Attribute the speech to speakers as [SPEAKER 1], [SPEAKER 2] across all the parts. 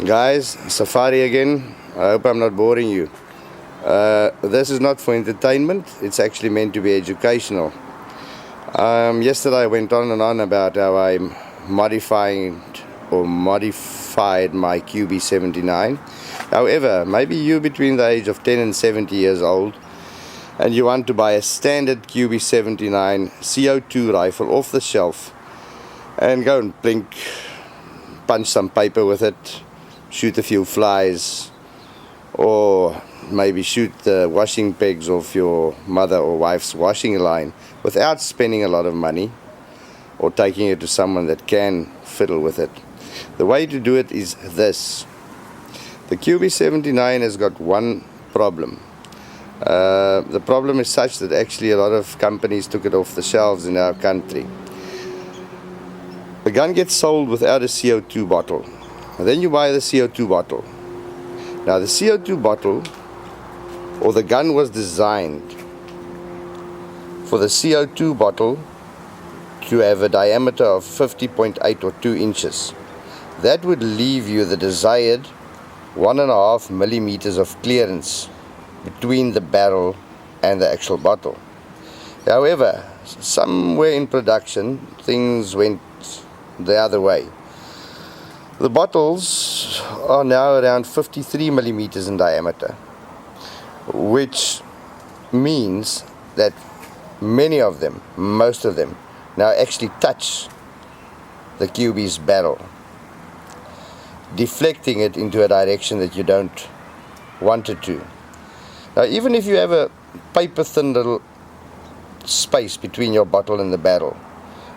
[SPEAKER 1] Guys, Safari again. I hope I'm not boring you. This is not for entertainment, it's actually meant to be educational. Yesterday I went on and on about how I modified my QB79. However, maybe you between the age of 10 and 70 years old and you want to buy a standard QB79 CO2 rifle off the shelf and go and punch some paper with it, shoot a few flies, or maybe shoot the washing pegs off your mother or wife's washing line without spending a lot of money or taking it to someone that can fiddle with it. The way to do it is this. The QB79 has got one problem. The problem is such that actually a lot of companies took it off the shelves in our country. The gun gets sold without a CO2 bottle. And then you buy the CO2 bottle. Now the CO2 bottle, or the gun was designed for the CO2 bottle to have a diameter of 50.8 or 2 inches. That would leave you the desired 1.5 millimeters of clearance between the barrel and the actual bottle. However, somewhere in production, things went the other way. The bottles are now around 53 millimeters in diameter, which means that many of them, most of them, now actually touch the QB's barrel, deflecting it into a direction that you don't want it to. Now, even if you have a paper-thin little space between your bottle and the barrel,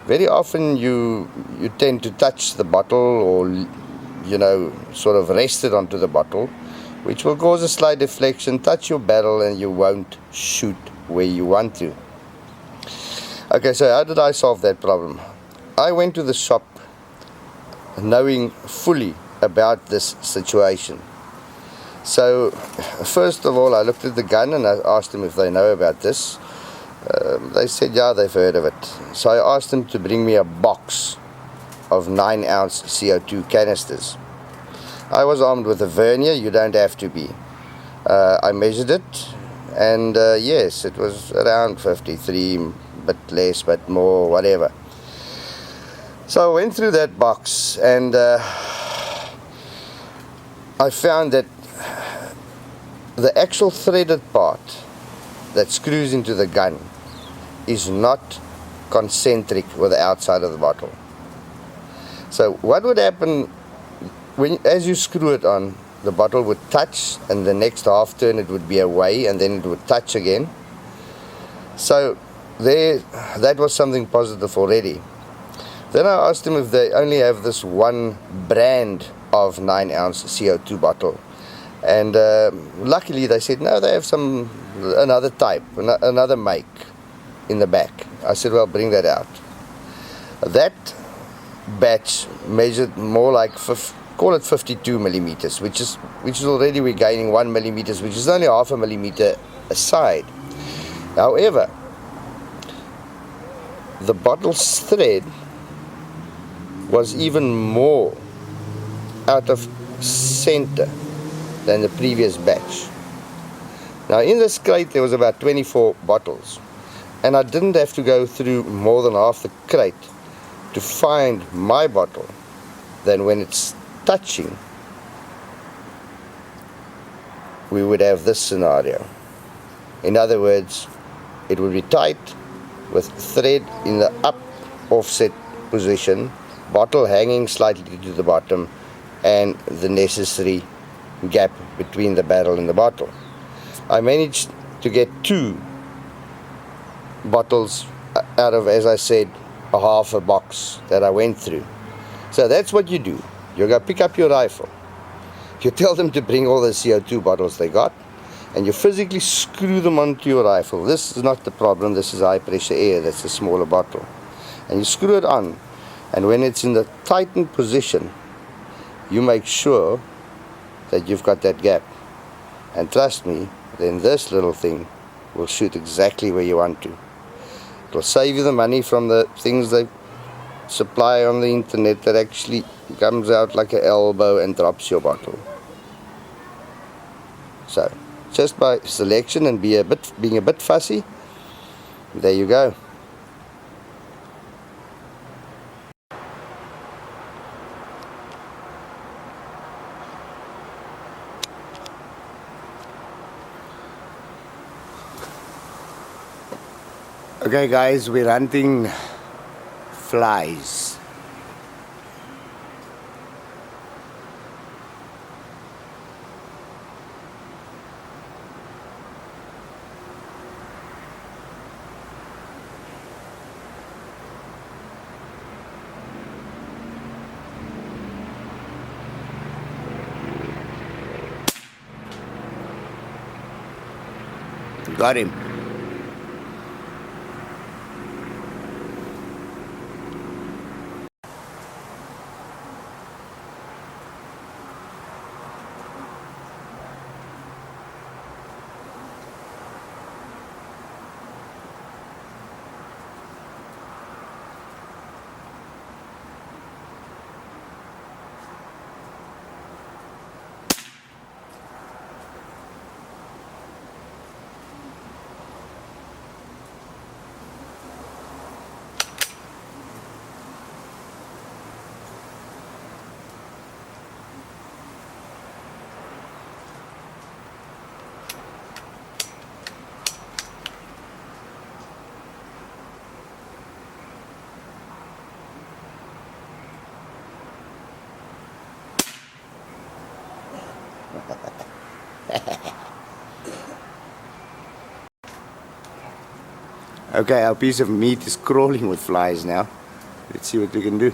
[SPEAKER 1] very often you tend to touch the bottle or, sort of rest it onto the bottle, which will cause a slight deflection, touch your barrel, and you won't shoot where you want to. Okay, so how did I solve that problem? I went to the shop knowing fully about this situation. So, first of all, I looked at the gun and I asked them if they know about this. They said, yeah, they've heard of it. So I asked them to bring me a box of 9-ounce CO2 canisters. I was armed with a vernier. You don't have to be. I measured it, and yes, it was around 53, but less, but more, whatever. So I went through that box, and I found that the actual threaded part that screws into the gun is not concentric with the outside of the bottle. So what would happen as you screw it on, the bottle would touch, and the next half turn it would be away, and then it would touch again. So that was something positive already. Then I asked them if they only have this one brand of 9-ounce CO2 bottle, and luckily they said no, they have another type, another make in the back. I said, well, bring that out. That batch measured more like call it 52 millimeters, which is already we're gaining 1 millimeters, which is only 0.5 millimeter aside. However, the bottle's thread was even more out of center than the previous batch. Now in this crate there was about 24 bottles, and I didn't have to go through more than half the crate to find my bottle. Then when it's touching, we would have this scenario. In other words, it would be tight with thread in the up offset position, bottle hanging slightly to the bottom, and the necessary gap between the barrel and the bottle. I managed to get 2 bottles out of, as I said, a half a box that I went through. So that's what you do. You go pick up your rifle. You tell them to bring all the CO2 bottles they got, and you physically screw them onto your rifle. This is not the problem. This is high pressure air. That's a smaller bottle. And you screw it on, and when it's in the tightened position, you make sure that you've got that gap. And trust me, then this little thing will shoot exactly where you want to. It will save you the money from the things they supply on the internet that actually It comes out like an elbow and drops your bottle. So, just by selection and being a bit fussy, there you go. Okay guys, we're hunting flies. Got him. Okay, our piece of meat is crawling with flies now. Let's see what we can do.